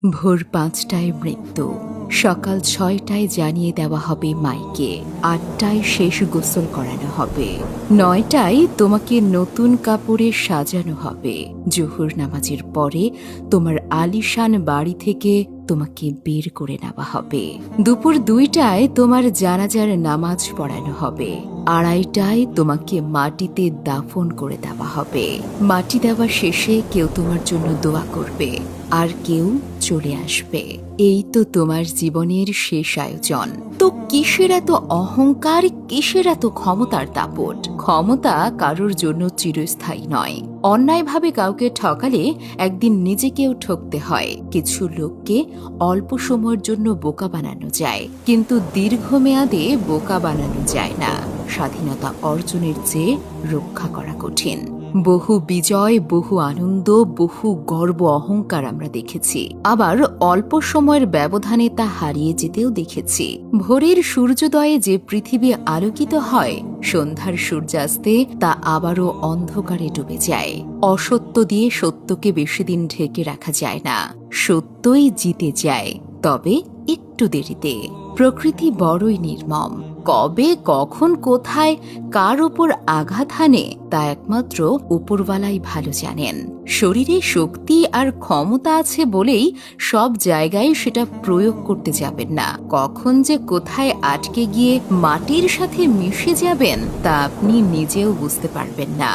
ভোর ৫টায় মৃত্যু, সকাল ৬টায় জানিয়ে দেওয়া হবে মাইকে, ৮টায় শেষ গোসল করানো হবে, ৯টায় তোমাকে নতুন কাপড়ে সাজানো হবে, জোহর নামাজের পরে তোমার আলিশান বাড়ি থেকে তোমাকে বের করে নেওয়া হবে, দুপুর ২টায় তোমার জানাজার নামাজ পড়ানো হবে, ২:৩০টায় তোমাকে মাটিতে দাফন করে দেওয়া হবে। মাটি দেওয়া শেষে কেউ তোমার জন্য দোয়া করবে, আর কেউ চলে আসবে। এই তো তোমার জীবনের শেষ আয়োজন। তো কিসের এত অহংকার, কিসের এত ক্ষমতার দাপট? ক্ষমতা কারোর জন্য চিরস্থায়ী নয়। অন্যায়ভাবে কাউকে ঠকালে একদিন নিজেকেও ঠকতে হয়। কিছু লোককে অল্প সময়ের জন্য বোকা বানানো যায়, কিন্তু দীর্ঘমেয়াদে বোকা বানানো যায় না। স্বাধীনতা অর্জনের চেয়ে রক্ষা করা কঠিন। বহু বিজয়, বহু আনন্দ, বহু গর্ব অহংকার আমরা দেখেছি, আবার অল্প সময়ের ব্যবধানে তা হারিয়ে যেতেও দেখেছি। ভোরের সূর্যোদয়ে যে পৃথিবী আলোকিত হয়, সন্ধ্যার সূর্যাস্তে তা আবারও অন্ধকারে ডুবে যায়। অসত্য দিয়ে সত্যকে বেশি দিন ঢেকে রাখা যায় না, সত্যই জিতে যায়, তবে একটু দেরিতে। প্রকৃতি বড়ই নির্মম। কবে, কখন, কোথায়, কার ওপর আঘাত হানে তা একমাত্র উপরওয়ালাই ভালো জানেন। শরীরে শক্তি আর ক্ষমতা আছে বলেই সব জায়গায় সেটা প্রয়োগ করতে যাবেন না। কখন যে কোথায় আটকে গিয়ে মাটির সাথে মিশে যাবেন তা আপনি নিজেও বুঝতে পারবেন না।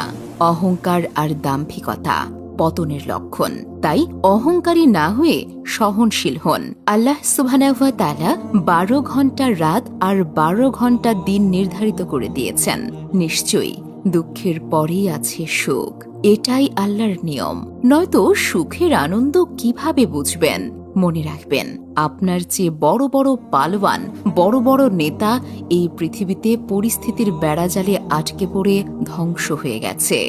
অহংকার আর দাম্ভিকতা পতনের লক্ষণ। তাই অহংকারী না হয়ে সহনশীল হন। আল্লাহ সুবহানাহু ওয়া তাআলা ১২ ঘন্টা রাত আর ১২ ঘন্টা দিন নির্ধারিত করে দিয়েছেন। নিশ্চয়ই দুঃখের পরেই আছে সুখ। এটাই আল্লাহর নিয়ম। নয়তো সুখের আনন্দ কিভাবে বুঝবেন? মনে রাখবেন, আপনার চেয়ে বড় বড় পালোয়ান, বড় বড় নেতা এই পৃথিবীতে পরিস্থিতির বেড়াজালে আটকে পড়ে ধ্বংস হয়ে গেছে।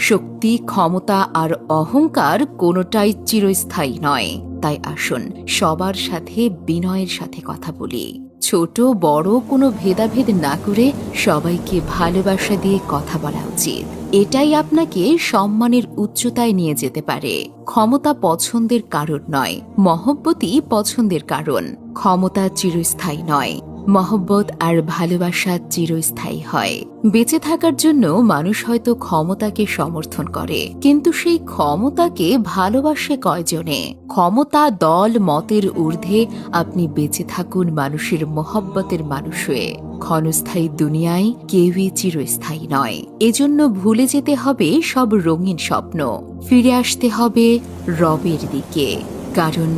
শক্তি, ক্ষমতা আর অহংকার কোনোটাই চিরস্থায়ী নয়। তাই আসুন সবার সাথে বিনয়ের সাথে কথা বলি। ছোট বড় কোনো ভেদাভেদ না করে সবাইকে ভালোবাসা দিয়ে কথা বলা উচিত। এটাই আপনাকে সম্মানের উচ্চতায় নিয়ে যেতে পারে। ক্ষমতা পছন্দের কারণ নয়, মহব্বতই পছন্দের কারণ। ক্ষমতা চিরস্থায়ী নয়, মহব্বত আর ভালোবাসা চিরস্থায়ী হয়। বেঁচে থাকার জন্য মানুষ হয়তো ক্ষমতাকে সমর্থন করে, কিন্তু সেই ক্ষমতাকে ভালোবাসে কয়জনে? ক্ষমতা, দল, মতের ঊর্ধ্বে আপনি বেঁচে থাকুন মানুষের মহব্বতের মানুষ হয়ে। ক্ষণস্থায়ী দুনিয়ায় কেউই চিরস্থায়ী নয়। এজন্য ভুলে যেতে হবে সব রঙিন স্বপ্ন, ফিরে আসতে হবে রবের দিকে। কারণ